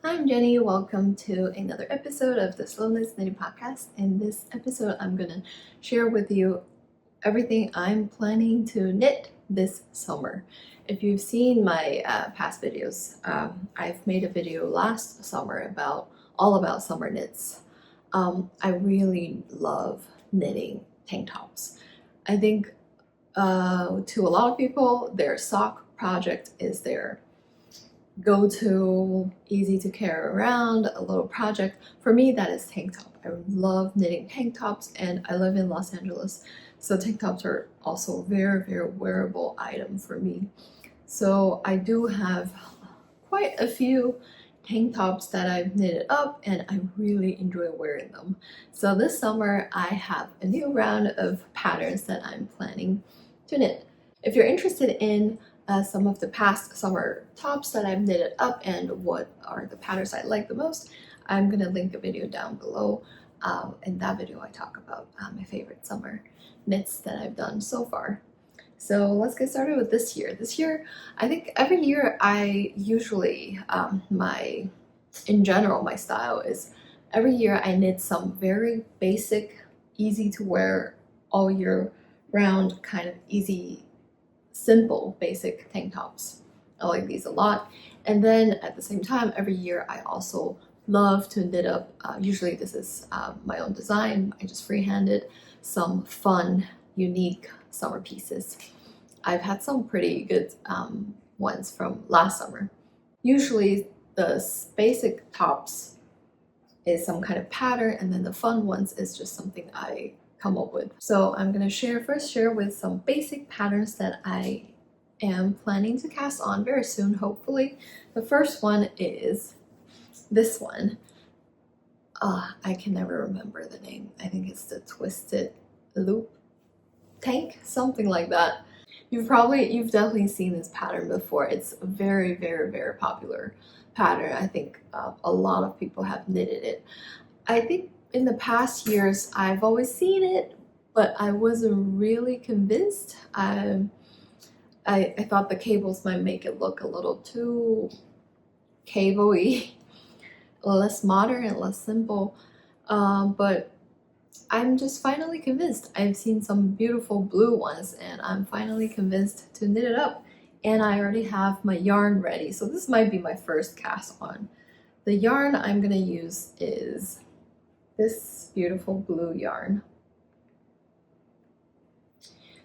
I'm Jenny. Welcome to another episode of the Slowness Knitting Podcast. In this episode, I'm gonna share with you everything I'm planning to knit this summer. If you've seen my past videos, I've made a video last summer all about summer knits. I really love knitting tank tops. I think to a lot of people, their sock project is their go-to, easy to carry around, a little project. For me, that is tank top. I love knitting tank tops, and I live in Los Angeles, so tank tops are also a very wearable item for me. So I do have quite a few tank tops that I've knitted up, and I really enjoy wearing them. So this summer I have a new round of patterns that I'm planning to knit. If you're interested in some of the past summer tops that I've knitted up and what are the patterns I like the most, I'm gonna link a video down below. In that video I talk about my favorite summer knits that I've done so far. So let's get started with this year. This year, I think every year I usually, in general, my style is every year I knit some very basic, easy to wear all year round, kind of easy, simple, basic tank tops. I like these a lot. And then at the same time, every year I also love to knit up, usually this is my own design, I just freehanded some fun, unique summer pieces. I've had some pretty good ones from last summer. Usually the basic tops is some kind of pattern, and then the fun ones is just something I come up with. So I'm gonna first share with some basic patterns that I am planning to cast on very soon, hopefully. The first one is this one. I can never remember the name. I think it's the Twisted Loop Tank, something like that. You've definitely seen this pattern before. It's a very popular pattern. I think a lot of people have knitted it. I think in the past years I've always seen it, but I wasn't really convinced. I thought the cables might make it look a little too cable-y, less modern and less simple, but I'm just finally convinced. I've seen some beautiful blue ones, and I'm finally convinced to knit it up, and I already have my yarn ready, so this might be my first cast on. The yarn I'm gonna use is this beautiful blue yarn.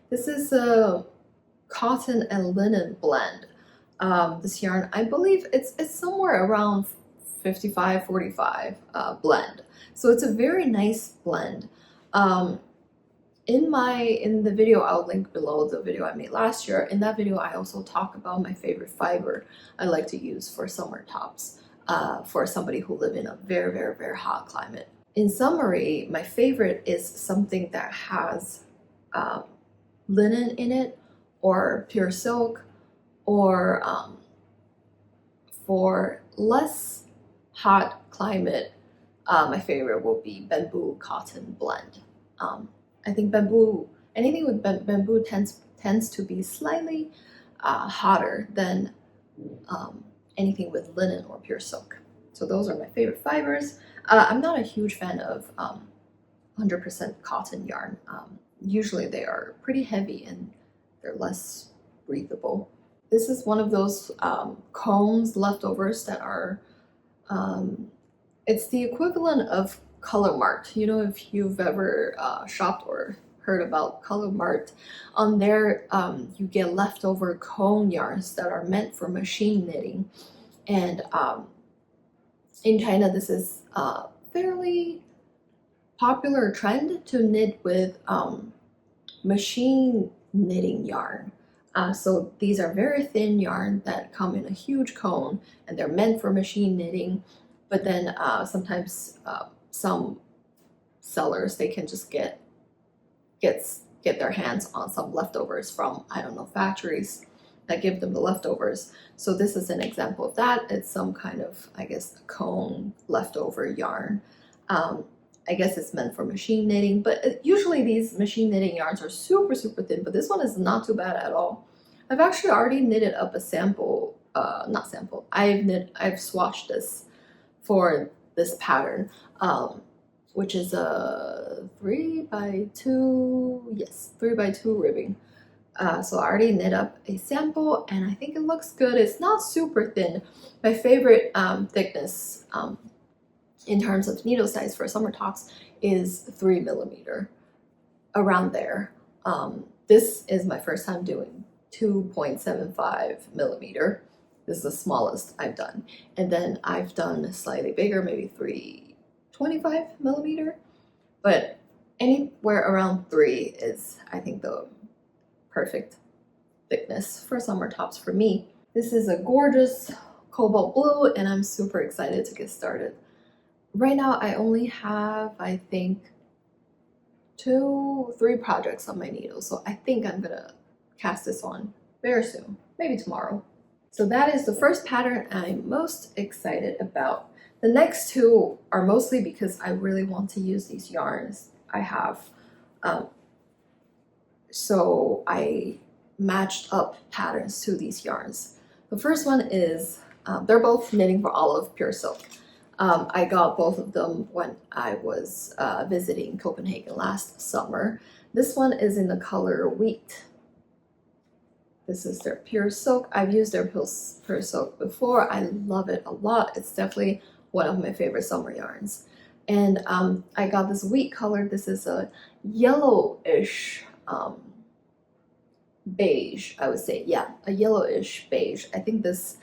This is a cotton and linen blend. This yarn, I believe it's somewhere around 55-45 blend. So it's a very nice blend. In the video, I'll link below the video I made last year. In that video, I also talk about my favorite fiber I like to use for summer tops, for somebody who live in a very hot climate. In summary, my favorite is something that has linen in it, or pure silk, or for less hot climate, my favorite will be bamboo cotton blend. I think anything with bamboo tends to be slightly hotter than anything with linen or pure silk. So those are my favorite fibers. I'm not a huge fan of 100% cotton yarn. Usually they are pretty heavy and they're less breathable. This is one of those cones leftovers that are, it's the equivalent of Color Mart. You know, if you've ever shopped or heard about Color Mart, on there you get leftover cone yarns that are meant for machine knitting. And in China, this is a fairly popular trend to knit with machine knitting yarn. So these are very thin yarn that come in a huge cone, and they're meant for machine knitting. But then sometimes some sellers, they can just get their hands on some leftovers from, I don't know, factories that give them the leftovers. So this is an example of that. It's some kind of, I guess, cone leftover yarn. I guess it's meant for machine knitting, but usually these machine knitting yarns are super thin, but this one is not too bad at all. I've actually already knitted up a sample, not sample, I've swatched this for this pattern, which is a 3x2, yes, 3x2 ribbing. So I already knit up a sample and I think it looks good. It's not super thin. My favorite thickness in terms of needle size for summer tops is 3mm, around there. This is my first time doing 2.75mm. This is the smallest I've done. And then I've done slightly bigger, maybe 3.25mm. But anywhere around 3 is, I think, the perfect thickness for summer tops for me. This is a gorgeous cobalt blue and I'm super excited to get started. Right now I only have, I think, 2-3 projects on my needle, so I think I'm gonna cast this on very soon, maybe tomorrow. So that is the first pattern I'm most excited about. The next two are mostly because I really want to use these yarns I have. So I matched up patterns to these yarns. The first one is, they're both Knitting for Olive Pure Silk. I got both of them when I was visiting Copenhagen last summer. This one is in the color Wheat. This is their Pure Silk. I've used their Pure Silk before. I love it a lot. It's definitely one of my favorite summer yarns. And I got this Wheat color. This is a yellowish beige, I would say. Yeah, a yellowish beige. I think this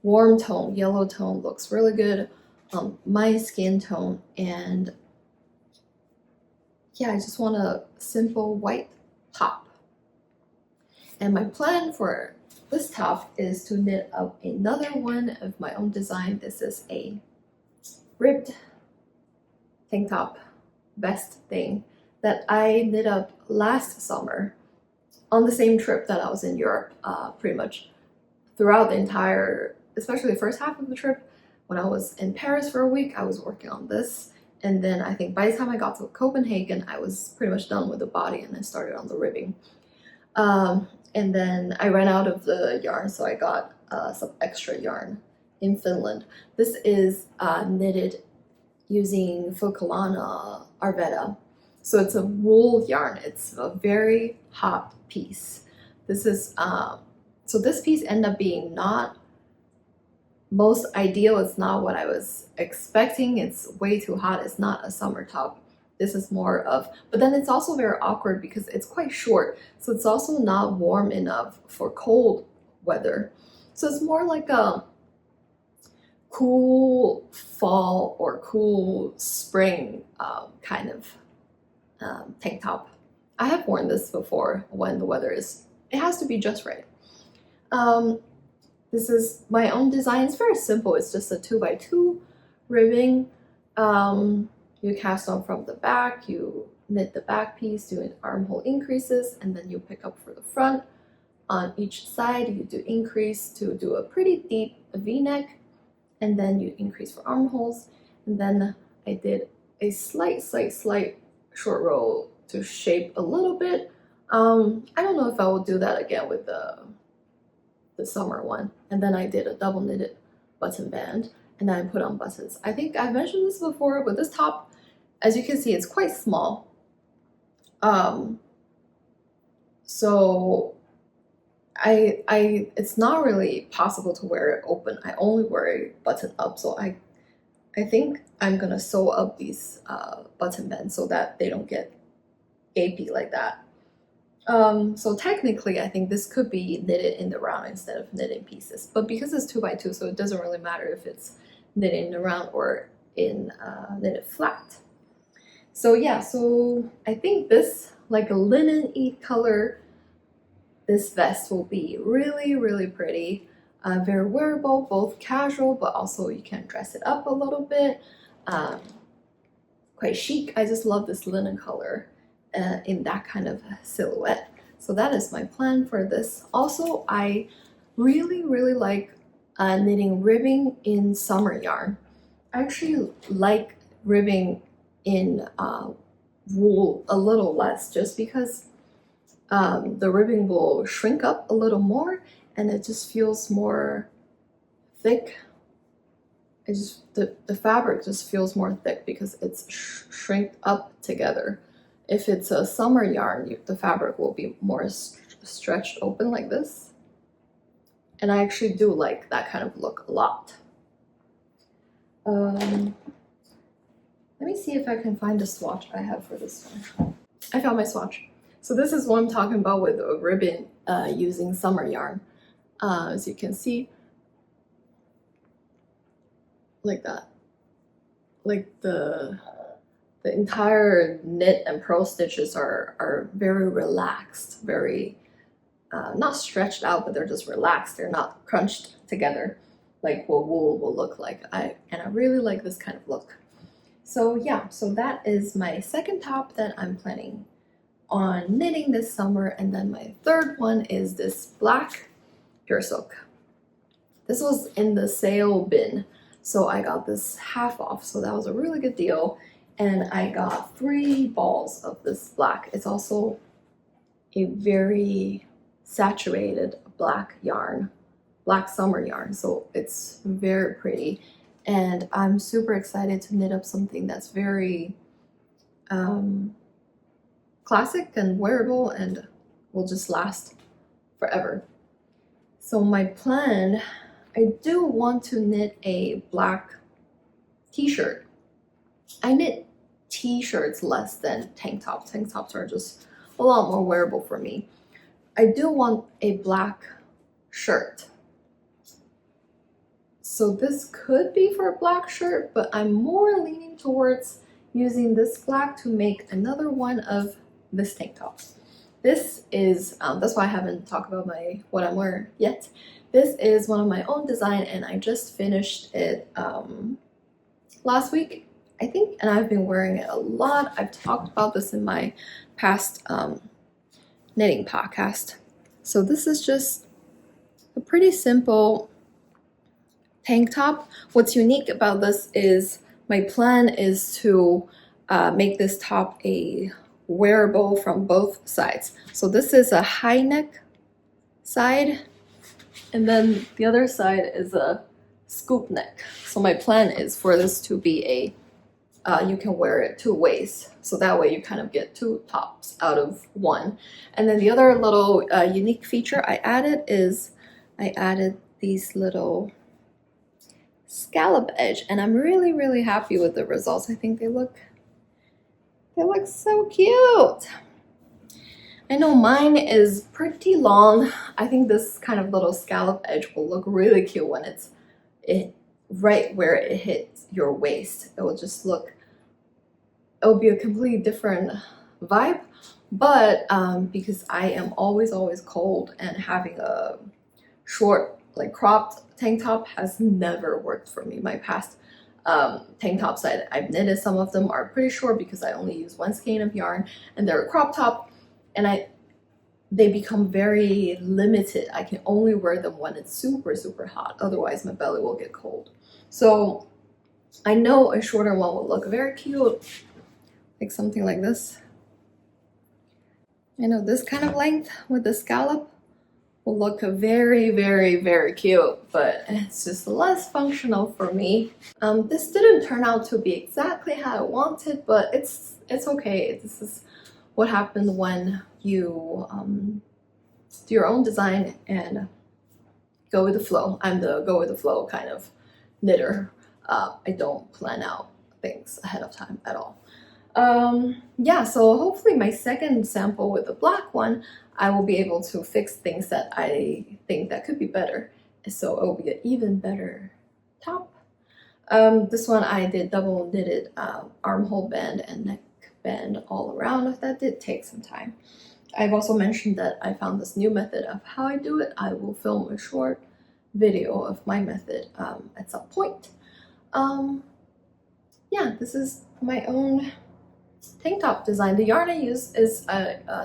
warm tone, yellow tone, looks really good. My skin tone, and yeah, I just want a simple white top. And my plan for this top is to knit up another one of my own design. This is a ribbed tank top vest thing that I knit up last summer on the same trip that I was in Europe, pretty much throughout the entire, especially the first half of the trip. When I was in Paris for a week, I was working on this. And then I think by the time I got to Copenhagen, I was pretty much done with the body and I started on the ribbing. And then I ran out of the yarn, so I got some extra yarn in Finland. This is knitted using Focolana Arveda. So it's a wool yarn. It's a very hot piece. This is, so this piece ended up being not most ideal. It's not what I was expecting. It's way too hot. It's not a summer top. This is more of, but then it's also very awkward because it's quite short. So it's also not warm enough for cold weather. So it's more like a cool fall or cool spring kind of tank top. I have worn this before when the weather is, it has to be just right. This is my own design. It's very simple. It's just a 2x2 ribbing. You cast on from the back, you knit the back piece, doing armhole increases, and then you pick up for the front. On each side, you do increase to do a pretty deep V-neck, and then you increase for armholes. And then I did a slight short row to shape a little bit. I don't know if I will do that again with the summer one. And then I did a double knitted button band, and then I put on buttons. I think I mentioned this before, but this top, as you can see, it's quite small. So it's not really possible to wear it open. I only wear it button up. So I think I'm gonna sew up these button bands so that they don't get gapey like that. So technically, I think this could be knitted in the round instead of knitting pieces. But because it's 2x2, so it doesn't really matter if it's knitted in the round or in knitted flat. So yeah, so I think this, like a linen-y color, this vest will be really pretty. Very wearable, both casual, but also you can dress it up a little bit. Quite chic. I just love this linen color in that kind of silhouette. So that is my plan for this. Also, I really like knitting ribbing in summer yarn. I actually like ribbing in wool a little less, just because the ribbing will shrink up a little more and it just feels more thick. the fabric just feels more thick because it's shrinked up together. If it's a summer yarn, the fabric will be more stretched open like this. And I actually do like that kind of look a lot. Let me see if I can find the swatch I have for this one. I found my swatch. So this is what I'm talking about with a ribbon using summer yarn. As you can see, like that. Like the entire knit and purl stitches are very relaxed, very not stretched out, but they're just relaxed. They're not crunched together like what wool will look like. And I really like this kind of look. So yeah, so that is my second top that I'm planning on knitting this summer. And then my third one is this black pure silk. This was in the sale bin, so I got this half off, so that was a really good deal. And I got 3 balls of this black. It's also a very saturated black yarn, black summer yarn, so it's very pretty. And I'm super excited to knit up something that's very classic and wearable and will just last forever. So my plan, I do want to knit a black t-shirt. I knit t-shirts less than tank tops. Tank tops are just a lot more wearable for me. I do want a black shirt. So this could be for a black shirt, but I'm more leaning towards using this black to make another one of this tank top. This is, that's why I haven't talked about what I'm wearing yet. This is one of my own design, and I just finished it last week, I think, and I've been wearing it a lot. I've talked about this in my past knitting podcast. So this is just a pretty simple tank top. What's unique about this is my plan is to make this top a wearable from both sides. So this is a high neck side, and then the other side is a scoop neck. So my plan is for this to be a you can wear it 2 ways, so that way you kind of get 2 tops out of 1. And then the other little unique feature I added is I added these little scallop edge, and I'm really happy with the results. I think they look so cute. I know mine is pretty long. I think this kind of little scallop edge will look really cute when it's right where it hits your waist. It will just look, it will be a completely different vibe. But because I am always cold, and having a short, like cropped tank top has never worked for me. My past tank tops I've knitted, some of them are pretty short because I only use 1 skein of yarn, and they're a crop top, and they become very limited. I can only wear them when it's super hot, otherwise my belly will get cold. So I know a shorter one will look very cute, like something like this. I know this kind of length with the scallop will look very cute, but it's just less functional for me. This didn't turn out to be exactly how I wanted, but it's okay. This is what happened when you do your own design and go with the flow. I'm the go with the flow kind of knitter. I don't plan out things ahead of time at all. Yeah, so hopefully my second sample with the black one, I will be able to fix things that I think that could be better, so it will be an even better top. This one I did double knitted armhole band and neck band all around. That did take some time. I've also mentioned that I found this new method of how I do it. I will film a short video of my method at some point. Yeah, this is my own tank top design. The yarn I use is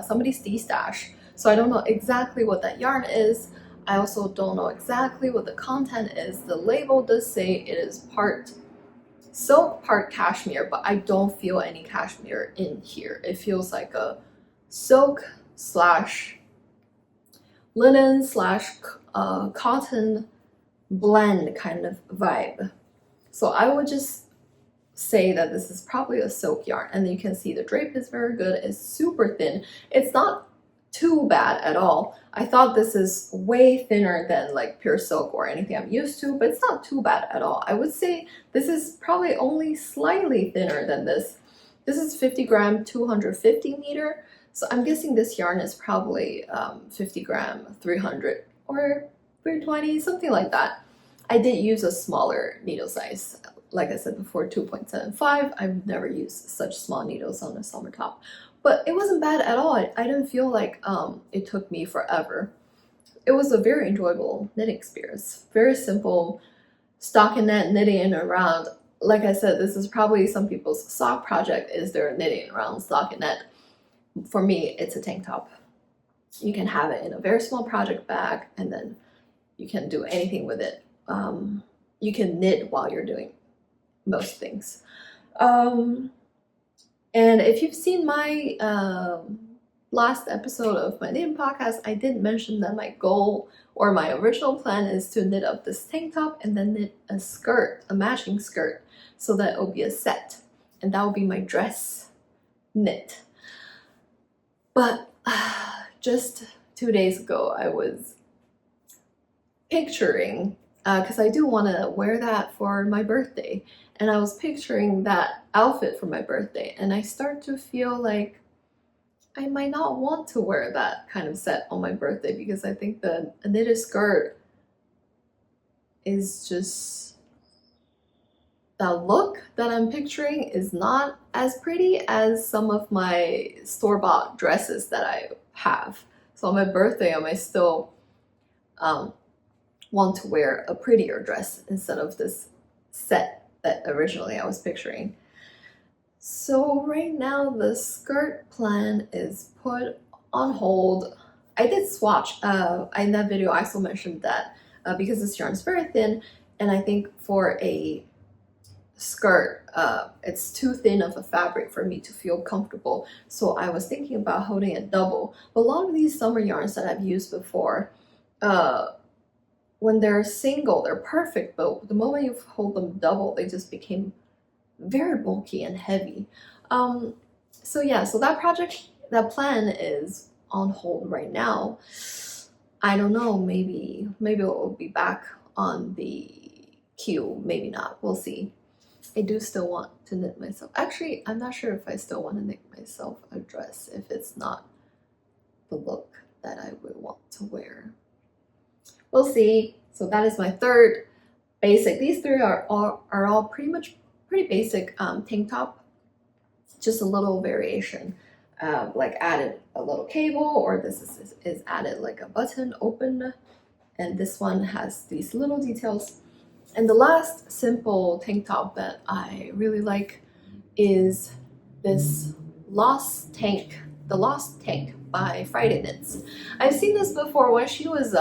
somebody's D-stash, so I don't know exactly what that yarn is. I also don't know exactly what the content is. The label does say it is part silk, part cashmere, but I don't feel any cashmere in here. It feels like a silk slash linen slash cotton blend kind of vibe. So I would just say that this is probably a silk yarn, and you can see the drape is very good. It's super thin. It's not too bad at all. I thought this is way thinner than like pure silk or anything I'm used to, but it's not too bad at all. I would say this is probably only slightly thinner than this. This is 50 gram, 250 meter. So I'm guessing this yarn is probably 50 gram, 300 or 320, something like that. I did use a smaller needle size. Like I said before, 2.75. I've never used such small needles on a summer top. But it wasn't bad at all. I didn't feel like it took me forever. It was a very enjoyable knitting experience. Very simple stockinette knitting in and around. Like I said, this is probably some people's sock project is their knitting around stockinette. For me, it's a tank top. You can have it in a very small project bag, and then you can do anything with it. You can knit while you're doing most things. And if you've seen my last episode of my knitting podcast, I did mention that my goal or my original plan is to knit up this tank top and then knit a skirt, a matching skirt, so that it'll be a set. And that will be my dress knit. But just 2 days ago, I was picturing, because I do want to wear that for my birthday, and I was picturing that outfit for my birthday, and I start to feel like I might not want to wear that kind of set on my birthday, because I think the knitted skirt is just, the look that I'm picturing is not as pretty as some of my store-bought dresses that I have. So on my birthday, I might still want to wear a prettier dress instead of this set that originally I was picturing. So right now the skirt plan is put on hold. I did swatch. In that video I also mentioned that because this yarn is very thin, and I think for a skirt it's too thin of a fabric for me to feel comfortable, so I was thinking about holding it double. But a lot of these summer yarns that I've used before, when they're single, they're perfect, but the moment you hold them double, they just became very bulky and heavy. So yeah, so that plan is on hold right now. I don't know, maybe it will be back on the queue, maybe not, we'll see. I do still want to knit myself. Actually, I'm not sure if I still want to knit myself a dress if it's not the look that I would want to wear. We'll see. So that is my third basic. These three are all pretty basic tank top. Just a little variation, like added a little cable, or this is added like a button open, and this one has these little details. And the last simple tank top that I really like is this Lost Tank, the Lost Tank by Friday Knits. I've seen this before when she was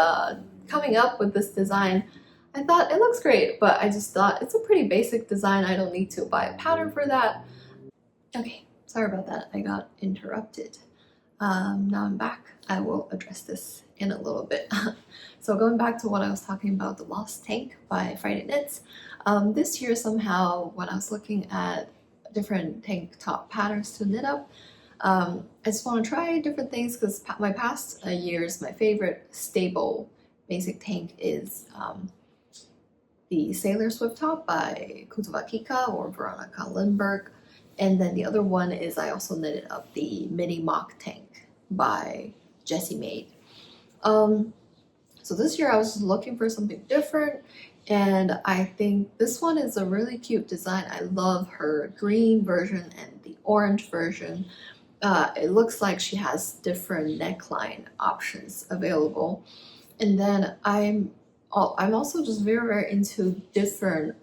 coming up with this design. I thought it looks great, but I just thought it's a pretty basic design. I don't need to buy a pattern for that. Okay, sorry about that. I got interrupted. Now I'm back. I will address this in a little bit. So going back to what I was talking about, the Lost Tank by Friday Knits. This year somehow, when I was looking at different tank top patterns to knit up, I just want to try different things, because my past years, my favorite stable basic tank is the Sailor Swift top by Kutuvakika or Veronica Lindbergh. And then the other one is I also knitted up the Mini Mock Tank by Jessie Maid. So this year I was looking for something different, and I think this one is a really cute design. I love her green version and the orange version. It looks like she has different neckline options available. And then I'm also just very into different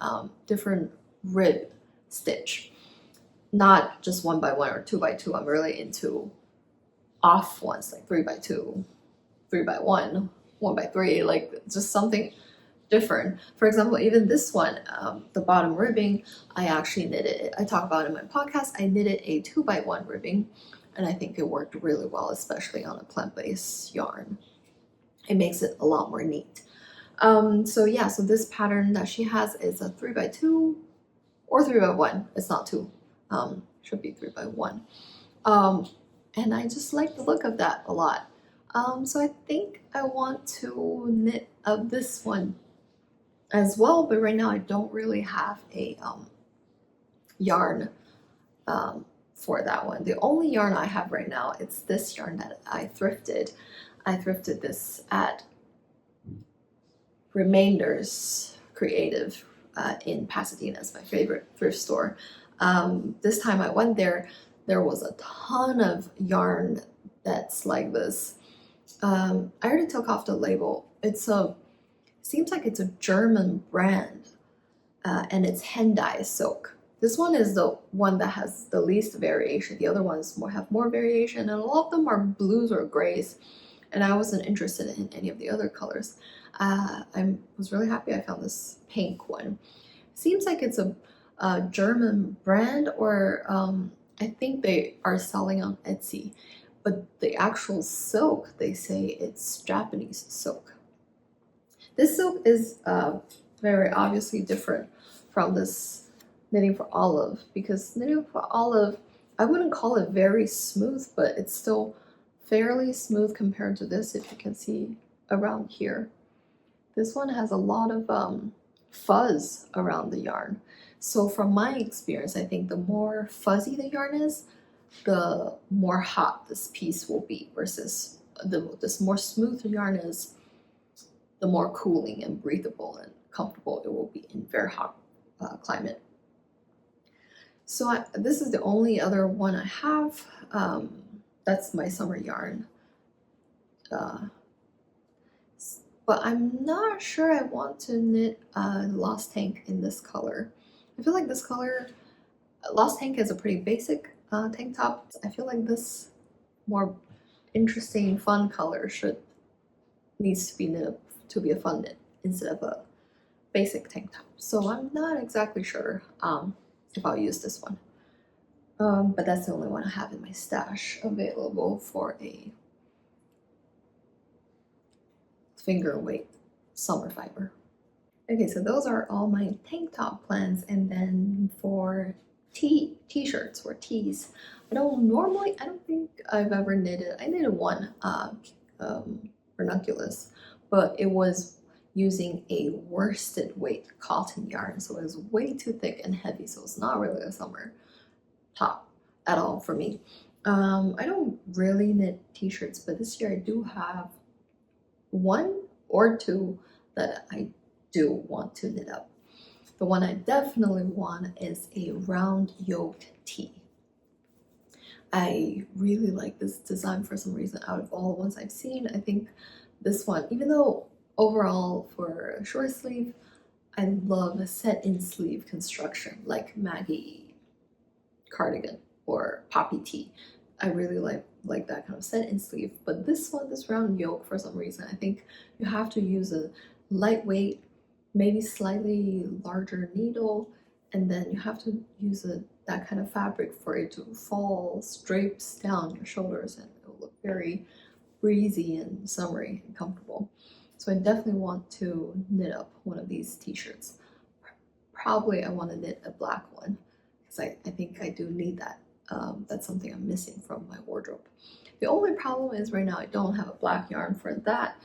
rib stitch, not just 1x1 or 2x2. I'm really into off ones, like 3x2, 3x1, 1x3, like just something different. For example, even this one, the bottom ribbing, I actually knitted it. I talk about it in my podcast. I knitted a 2x1 ribbing, and I think it worked really well, especially on a plant-based yarn. It makes it a lot more neat. So yeah, so this pattern that she has is a 3x2 or 3x1. It's not 2. Should be 3x1. And I just like the look of that a lot. So I think I want to knit up this one as well, but right now I don't really have a yarn for that one. The only yarn I have right now, it's this yarn that I thrifted. I thrifted this at Remainders Creative in Pasadena. It's my favorite thrift store. This time I went there, there was a ton of yarn that's like this. I already took off the label. Seems like it's a German brand, and it's hand dye silk. This one is the one that has the least variation. The other ones have more variation, and a lot of them are blues or grays, and I wasn't interested in any of the other colors. I was really happy I found this pink one. Seems like it's a German brand, or I think they are selling on Etsy, but the actual silk, they say it's Japanese silk. This silk is very obviously different from this Knitting for Olive, because Knitting for Olive, I wouldn't call it very smooth, but it's still fairly smooth compared to this, if you can see around here. This one has a lot of fuzz around the yarn. So from my experience, I think the more fuzzy the yarn is, the more hot this piece will be, versus this more smooth yarn is, the more cooling and breathable and comfortable it will be in very hot climate. So this is the only other one I have. That's my summer yarn. But I'm not sure I want to knit Lost Tank in this color. I feel like this color, Lost Tank is a pretty basic tank top. I feel like this more interesting, fun color needs to be knit to be a fun knit instead of a basic tank top. So I'm not exactly sure if I'll use this one. But that's the only one I have in my stash available for a finger weight summer fiber. Okay, so those are all my tank top plans, and then for t-shirts or tees, I don't think I've ever knitted. I knitted one Ranunculus, but it was using a worsted weight cotton yarn, so it was way too thick and heavy, so it's not really a summer top at all for me. I don't really knit t-shirts, but this year I do have one or two that I do want to knit up. The one I definitely want is a round yoke tee. I really like this design for some reason. Out of all the ones I've seen, I think this one, even though overall for a short sleeve, I love a set-in sleeve construction like Maggie cardigan or poppy tee. I really like that kind of set-in sleeve. But this one, this round yoke, for some reason, I think you have to use a lightweight, maybe slightly larger needle, and then you have to use that kind of fabric for it to fall, drapes down your shoulders, and it will look very breezy and summery and comfortable. So I definitely want to knit up one of these t-shirts. Probably I want to knit a black one, because I think I do need that. That's something I'm missing from my wardrobe. The only problem is right now I don't have a black yarn for that.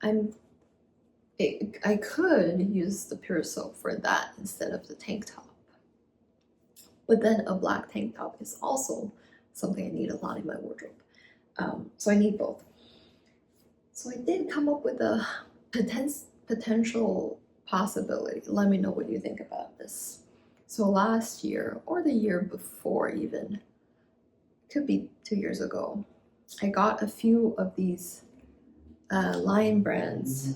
I could use the pure silk for that instead of the tank top. But then a black tank top is also something I need a lot in my wardrobe. So I need both. So I did come up with a potential possibility. Let me know what you think about this. So last year, or the year before even, could be 2 years ago, I got a few of these Lion brands.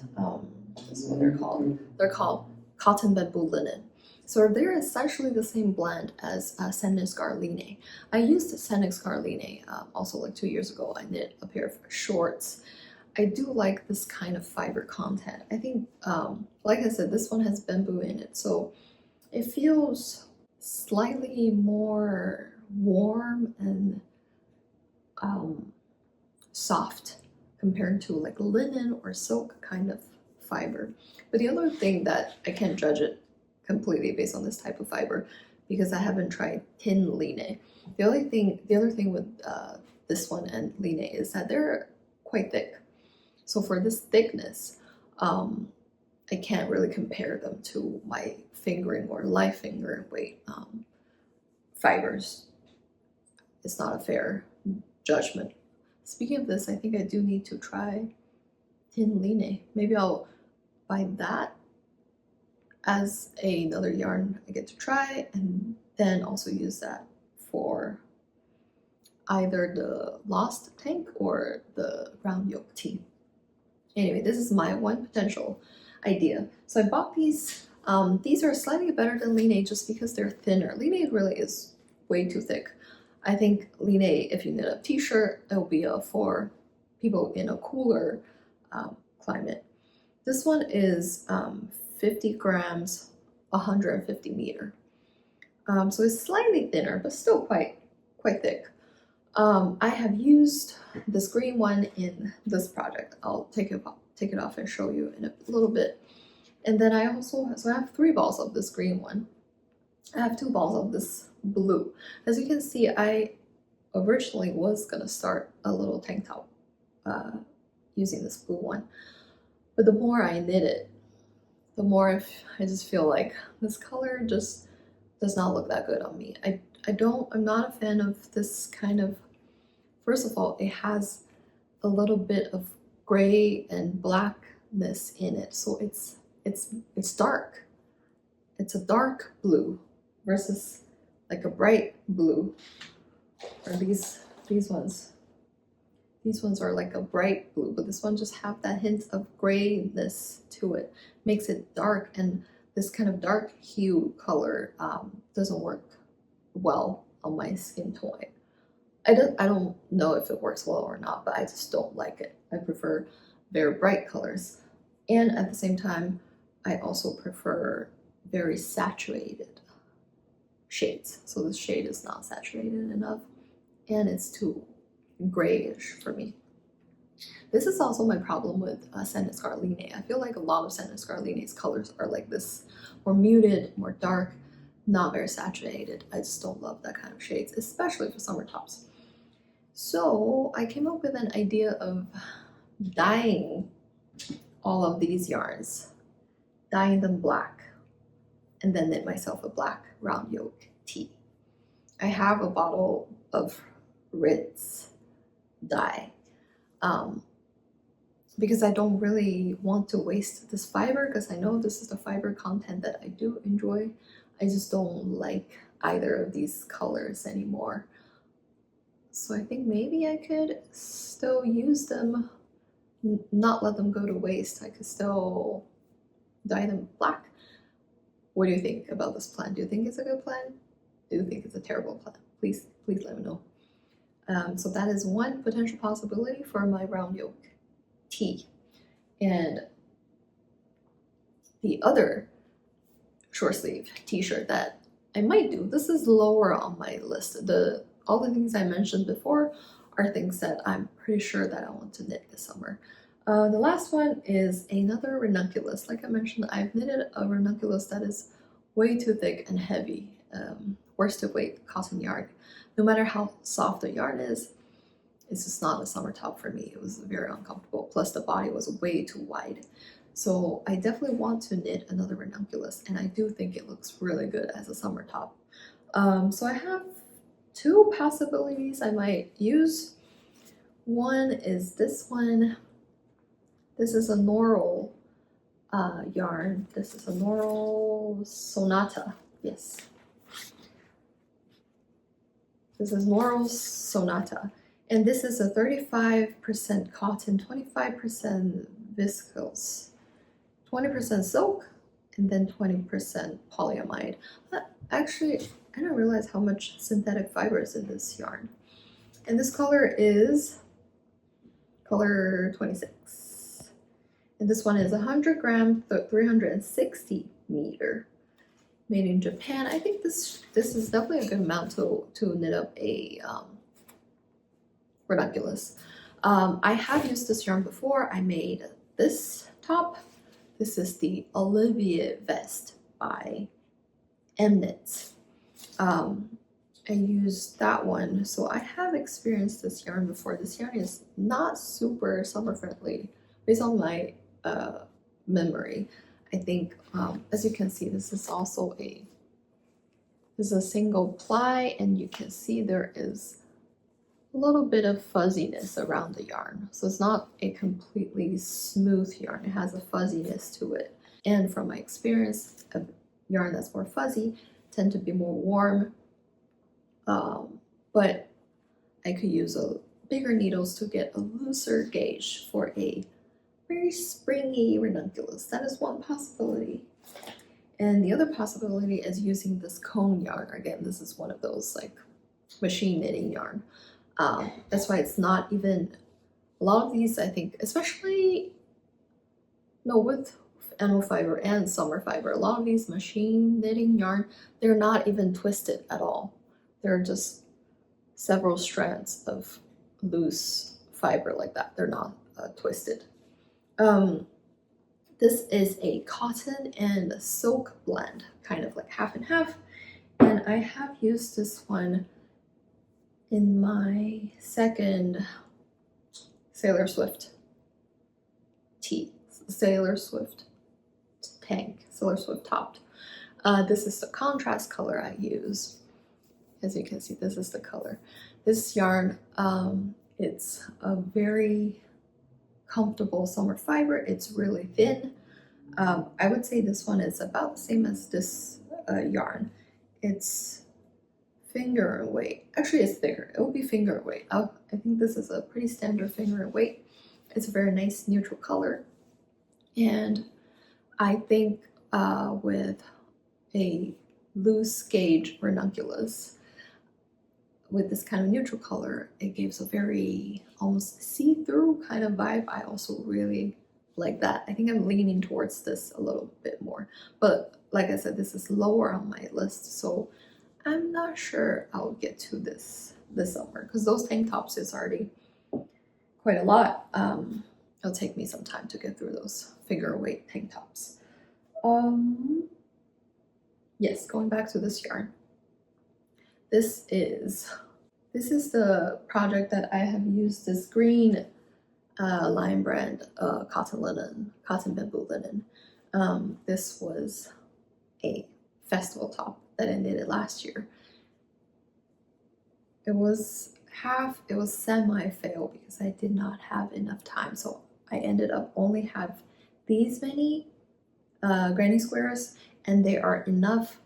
This is what they're called. They're called Cotton Bamboo Linen. So they're essentially the same blend as Sandnes Garline. I used Sandnes Garline also like 2 years ago. I knit a pair of shorts. I do like this kind of fiber content. I think, like I said, this one has bamboo in it, so it feels slightly more warm and soft compared to like linen or silk kind of fiber. But the other thing that I can't judge it completely based on this type of fiber, because I haven't tried tin line. The other thing with this one and line is that they're quite thick. So for this thickness, I can't really compare them to my fingering or light finger weight fibers. It's not a fair judgment. Speaking of this, I think I do need to try tin line. Maybe I'll buy that as another yarn I get to try, and then also use that for either the Lost Tank or the ground yoke tee. Anyway, this is my one potential idea. So I bought these. These are slightly better than line just because they're thinner. Line really is way too thick. I think line, if you knit a t-shirt, it'll be for people in a cooler climate. This one is 50 grams, 150 meter. So it's slightly thinner, but still quite thick. I have used this green one in this project. I'll take it off and show you in a little bit. And then I have 3 balls of this green one. I have 2 balls of this blue. As you can see, I originally was gonna start a little tank top using this blue one. But the more I knit it, the more I just feel like this color just does not look that good on me. I'm not a fan of this kind of, first of all, it has a little bit of gray and blackness in it. So it's dark. It's a dark blue versus like a bright blue. Or these ones. These ones are like a bright blue, but this one just have that hint of grayness to it. Makes it dark, and this kind of dark hue color doesn't work well on my skin tone. I don't know if it works well or not, but I just don't like it. I prefer very bright colors. And at the same time, I also prefer very saturated shades. So this shade is not saturated enough, and it's too grayish for me. This is also my problem with Sandnes Line. I feel like a lot of Sandnes Line's colors are like this, more muted, more dark, not very saturated. I just don't love that kind of shades, especially for summer tops. So I came up with an idea of dyeing all of these yarns, dyeing them black, and then knit myself a black round yoke tee. I have a bottle of Ritz dye because I don't really want to waste this fiber, because I know this is the fiber content that I do enjoy. I just don't like either of these colors anymore. So I think maybe I could still use them, not let them go to waste. I could still dye them black. What do you think about this plan? Do you think it's a good plan? Do you think it's a terrible plan? Please let me know. So that is one potential possibility for my round yoke tee. And the other short sleeve t-shirt that I might do, this is lower on my list. All the things I mentioned before are things that I'm pretty sure that I want to knit this summer. The last one is another Ranunculus. Like I mentioned, I've knitted a Ranunculus that is way too thick and heavy. Worsted weight cotton yarn. No matter how soft the yarn is, it's just not a summer top for me. It was very uncomfortable. Plus the body was way too wide. So I definitely want to knit another Ranunculus, and I do think it looks really good as a summer top. So I have 2 possibilities I might use. One is this one. This is a Norol yarn. This is a Norol Sonata. Yes. This is Norol Sonata. And this is a 35% cotton, 25% viscose, 20% silk, and then 20% polyamide. Actually, I didn't realize how much synthetic fiber is in this yarn. And this color is color 26. And this one is 100 gram, 360 meter, made in Japan. I think this is definitely a good amount to knit up a Ranunculus. I have used this yarn before. I made this top This is the Olivier vest by Mnit. I used that one, so I have experienced this yarn before. This yarn is not super summer friendly based on my memory. I think, as you can see, this is also a single ply, and you can see there is a little bit of fuzziness around the yarn. So it's not a completely smooth yarn, it has a fuzziness to it. And from my experience, a yarn that's more fuzzy tend to be more warm. But I could use bigger needles to get a looser gauge for a very springy ranunculus. That is one possibility. And the other possibility is using this cone yarn. Again, this is one of those like machine knitting yarn. That's why it's not even, a lot of these, I think, especially, no, with animal fiber and summer fiber, a lot of these machine knitting yarn, they're not even twisted at all. They're just several strands of loose fiber like that. They're not twisted. This is a cotton and silk blend, kind of like half and half. And I have used this one in my second Sailor Swift tee, Sailor Swift tank, Sailor Swift topped. This is the contrast color I use. As you can see, this is the color. This yarn, it's a very comfortable summer fiber. It's really thin. I would say this one is about the same as this yarn. It's finger and weight. Actually, it's thicker. It will be finger and weight. I think this is a pretty standard finger and weight. It's a very nice neutral color. And I think with a loose gauge ranunculus, with this kind of neutral color, it gives a very almost see-through kind of vibe. I also really like that. I think I'm leaning towards this a little bit more. But like I said, this is lower on my list, so I'm not sure I'll get to this summer, because those tank tops is already quite a lot. It'll take me some time to get through those figure weight tank tops. Yes, going back to this yarn. This is the project that I have used, this green Lion brand cotton bamboo linen. This was a festival top that I knitted last year. It was semi-fail because I did not have enough time, so I ended up only have these many granny squares, and they are enough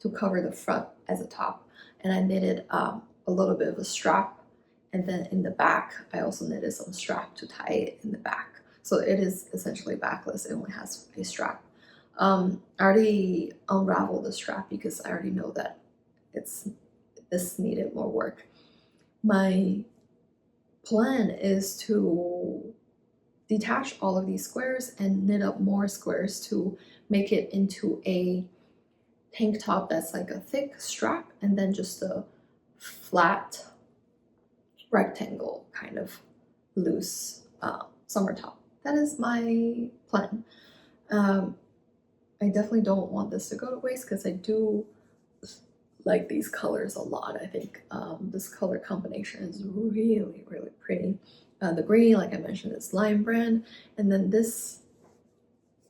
to cover the front as a top. And I knitted a little bit of a strap, and then in the back I also knitted some strap to tie it in the back. So it is essentially backless. It only has a strap. I already unraveled the strap because I already know that this needed more work. My plan is to detach all of these squares and knit up more squares to make it into a tank top that's like a thick strap and then just a flat rectangle kind of loose summer top. That is my plan. I definitely don't want this to go to waste because I do like these colors a lot. I think this color combination is really, really pretty. The green, like I mentioned, is Lion brand, and then this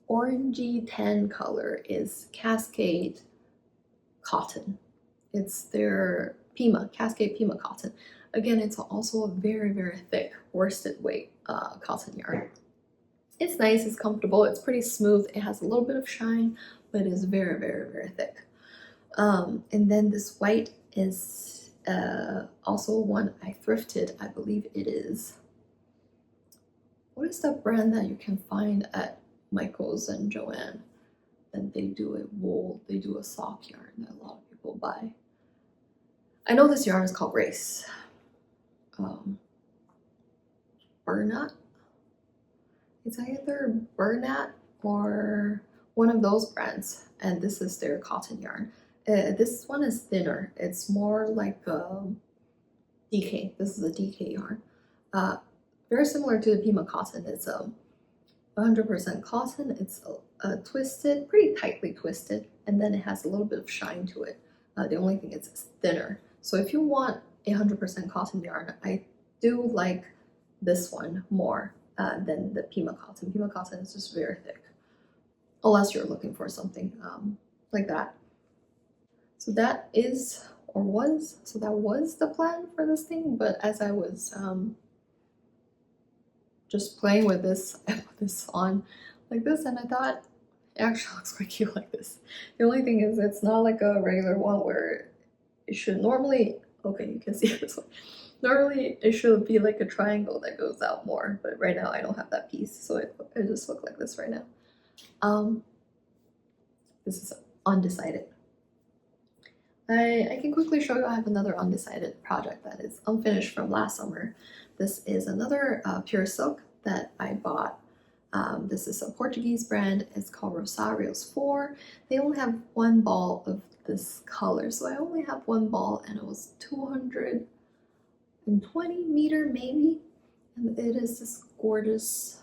orangey tan color is Cascade cotton. It's their Cascade Pima cotton. Again, it's also a very, very thick worsted weight cotton yarn. It's nice, it's comfortable, it's pretty smooth, it has a little bit of shine, but it is very, very, very thick. And then this white is also one I thrifted. I believe it is, what is that brand that you can find at Michael's and Joann? And they do a wool, they do a sock yarn that a lot of people buy. I know this yarn is called Race. Bernat? It's either Bernat or one of those brands, and this is their cotton yarn. This one is thinner. It's more like DK. This is a DK yarn. Very similar to the Pima cotton. It's 100% cotton. It's twisted, pretty tightly twisted, and then it has a little bit of shine to it. The only thing is it's thinner. So if you want 100% cotton yarn, I do like this one more than the Pima cotton. Pima cotton is just very thick, unless you're looking for something like that. So that is, or was, so that was the plan for this thing, but as I was just playing with this, I put this on like this, and I thought it actually looks quite cute like this. The only thing is it's not like a regular one where it should normally, okay, you can see this one. Normally it should be like a triangle that goes out more, but right now I don't have that piece, so it just looks like this right now. This is undecided. I can quickly show you I have another undecided project that is unfinished from last summer. This is another pure silk that I bought. This is a Portuguese brand. It's called Rosario's 4. They only have one ball of this color, so I only have one ball, and it was 220 meter maybe, and it is this gorgeous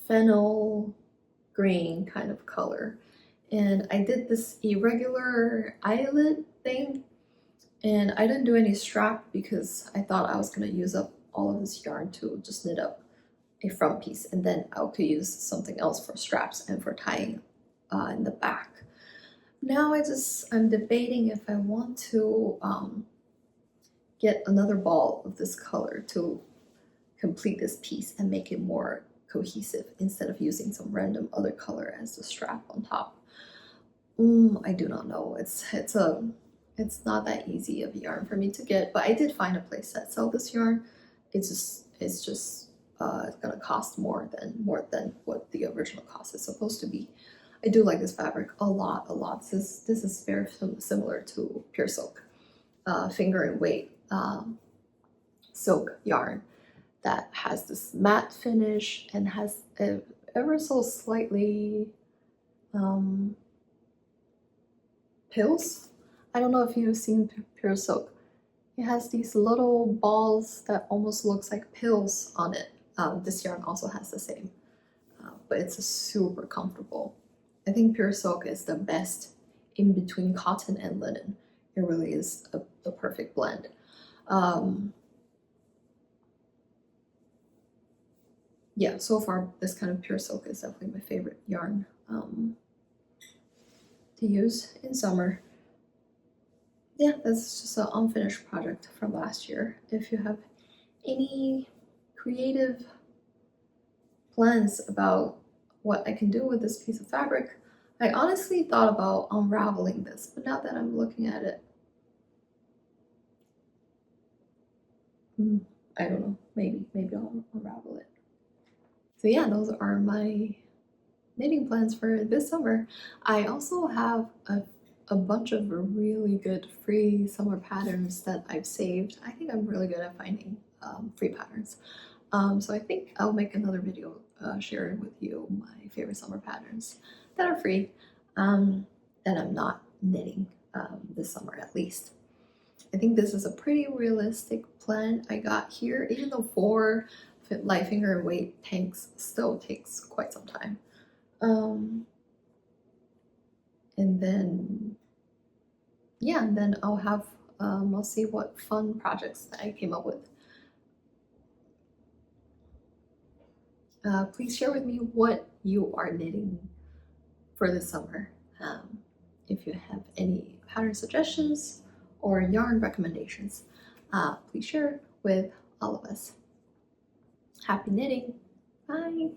fennel green kind of color. And I did this irregular eyelid thing, and I didn't do any strap because I thought I was going to use up all of this yarn to just knit up a front piece, and then I could use something else for straps and for tying in the back. Now I'm debating if I want to get another ball of this color to complete this piece and make it more cohesive instead of using some random other color as the strap on top. I do not know. It's not that easy of yarn for me to get, but I did find a place that sells this yarn. It's gonna cost more than what the original cost is supposed to be. I do like this fabric a lot. This is very similar to pure silk, finger and weight silk yarn that has this matte finish and has a ever so slightly pills. I don't know if you've seen pure silk. It has these little balls that almost looks like pills on it. This yarn also has the same, but it's super comfortable. I think pure silk is the best in between cotton and linen. It really is a perfect blend. Yeah, so far this kind of pure silk is definitely my favorite yarn to use in summer. Yeah, that's just an unfinished project from last year. If you have any creative plans about what I can do with this piece of fabric, I honestly thought about unraveling this, but now that I'm looking at it, I don't know, maybe I'll unravel it. So yeah, those are my knitting plans for this summer. I also have a bunch of really good free summer patterns that I've saved. I think I'm really good at finding free patterns. So I think I'll make another video sharing with you my favorite summer patterns that are free, that I'm not knitting this summer at least. I think this is a pretty realistic plan I got here, even though 4 light finger and weight tanks still takes quite some time. And then, yeah, and then I'll have, I'll see what fun projects that I came up with. Please share with me what you are knitting for this summer. If you have any pattern suggestions or yarn recommendations, please share with all of us. Happy knitting! Bye!